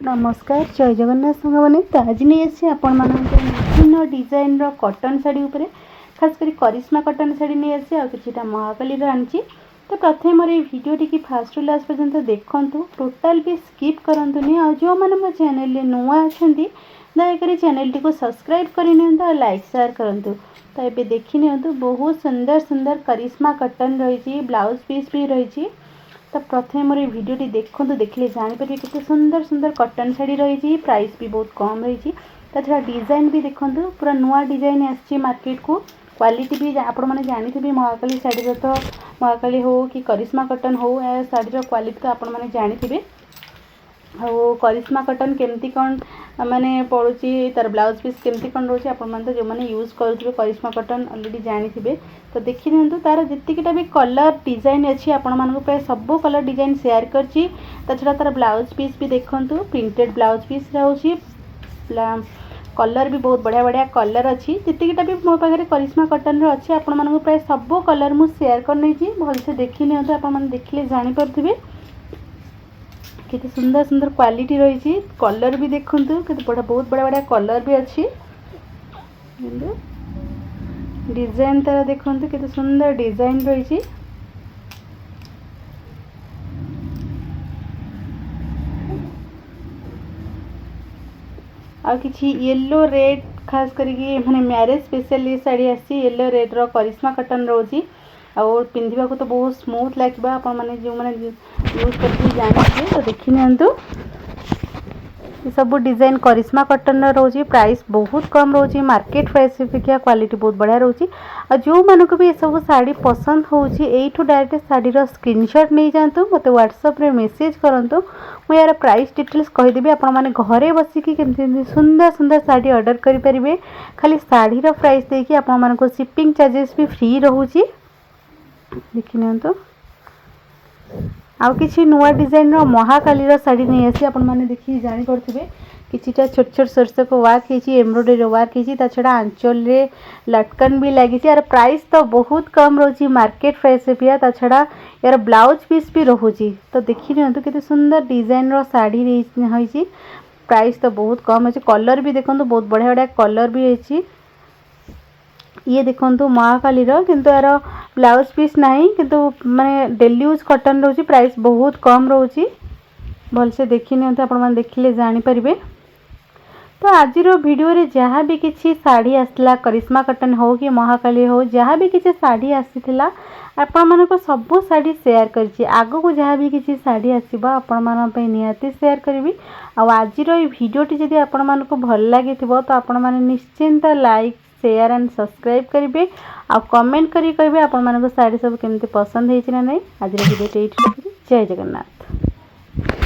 नमस्कार जय जगन्नाथ सांगने तो आज नहीं आसी आपण विभिन्न डिजाइन कॉटन साड़ी उपरे खास कर करिश्मा कॉटन साड़ी नहीं आसी आ किछिटा महाकाली आनी। तो प्रथम मोर वीडियो टी फास्ट लास्ट पर्यंत देखूँ टोटाल भी स्किप करंतुनी आ जो मैंने मो चैनल नुआ अच्छा दयाकोरी चैनल टी को सब्सक्राइब करनी और लाइक शेयर करूँ। तो ये देखी नि बहुत सुंदर सुंदर करिश्मा कॉटन रही ब्लाउज पीस भी रही। तो प्रथम मोर वीडियो टी देखूँ देखिए जापर कितने सुंदर सुंदर कॉटन शाड़ी रही प्राइस भी बहुत कम रही। छड़ा डिजाइन भी देखूँ पूरा नुआ डिजाइन आसी मार्केट को क्वालिटी भी आपण मैंने जानी महाकाली शाड़ी तो महाकाली हो कि करिश्मा कॉटन हो शाड़ी क्वालिटी तो आपण मैंने जानी। करिश्मा कॉटन केमती कौन माने पड़ुची तार ब्लाउज पीस केमती कौन रोचे आपण मैंने तो जो मैंने यूज करुवे करिश्मा कॉटन ऑलरेडी जानी। तो देखी दिखाँ तार जीतकीटा भी कलर डिजाइन अच्छी आपण मानक प्राय सब कलर डिजाइन शेयर करची। छड़ा तार ब्लाउज पीस भी देखूँ प्रिंटेड ब्लाउज पीस रोची कलर भी बहुत बढ़िया बढ़िया कलर अच्छी जीतकीटा भी मो पाखे करिश्मा कॉटन अच्छी आपण मानक प्राय सब कलर मु शेयर करनी भलसे देखी नि आपण मैंने देखिले जानीपे कितने सुंदर सुंदर क्वालिटी रही। कलर भी देखूँ कितने बहुत बड़ा बड़ा कलर भी अच्छी डिजाइन तार देखूँ कितने सुंदर डिजाइन रही। आ किछि येलो रेड खास करके माने मैरिज स्पेशल ये साड़ी आसी येलो रेड रो करिश्मा कॉटन रोजी और पिंधिबा को तो बहुत स्मूथ लगे आपण माने जो माने यूज करके जानिए। तो देखि नियंतु सब डिजाइन करिश्मा कॉटन रोजी प्राइस बहुत कम रोजी मार्केट प्राइस अपेक्षा क्वालिटी बहुत बढ़िया रोजी। और जो मानक भी सब साड़ी पसंद होउची एठू डायरेक्ट साड़ी रो स्क्रीनशॉट नहीं जातु मते व्हाट्सएप रे मेसेज करंतु मु यार प्राइस डिटेल्स कहि देबी आपण माने घरे बसी कि केमती सुंदर सुंदर साड़ी ऑर्डर करि परिबे। खाली साड़ी रो प्राइस देकी आपण माने को शिपिंग चार्जेस भी फ्री रहउची देखि नियंतु। आउ किछि नुआ डिजाइन रो महाकाली रो साड़ी नहीं आसी आपण माने देखि जानि परथिबे किछिटा छोट छोट सरस को वर्क हेची एम्ब्रॉयडरी वर्क हेची ता छडा आंचल रे लटकन भी लागि यार प्राइस तो बहुत कम रोची मार्केट प्राइस पे ता छडा यार ब्लाउज पीस भी रहउची। तो देखि नियंतु किते सुंदर डिजाइन रो साड़ी रही प्राइस तो बहुत कम अछि। कलर भी देखंतु बहुत बढ़िया बढ़िया कलर भी हेची ये देखंतु महाकाली रो किंतु यार ब्लाउज पीस नहीं किंतु माने डेली यूज कॉटन रोची प्राइस बहुत कम रोची भलसे देखि नियंतु आपण माने देखिले जानि परिबे। तो आज वीडियो रे जहाँ भी किसी साड़ी आसला करिश्मा कॉटन हो कि महाकाली हो जहाँ भी किसी साड़ी आसीथिला आपण मानक सब साड़ी शेयर करछि। आगो को जहाँ भी किसी साड़ी आसीबा आपण मान पे निहाती शेयर करबी। आज वीडियो टी जदि आपण मानक भल लागिथिबो तो आपण माने निश्चिंत लाइक शेयर एंड सब्सक्राइब करेंगे आ कमेंट करी कहबे आपण मानक साड़ी सब केमती पसंद हेछि ना नहीं। आज वीडियो जय जगन्नाथ।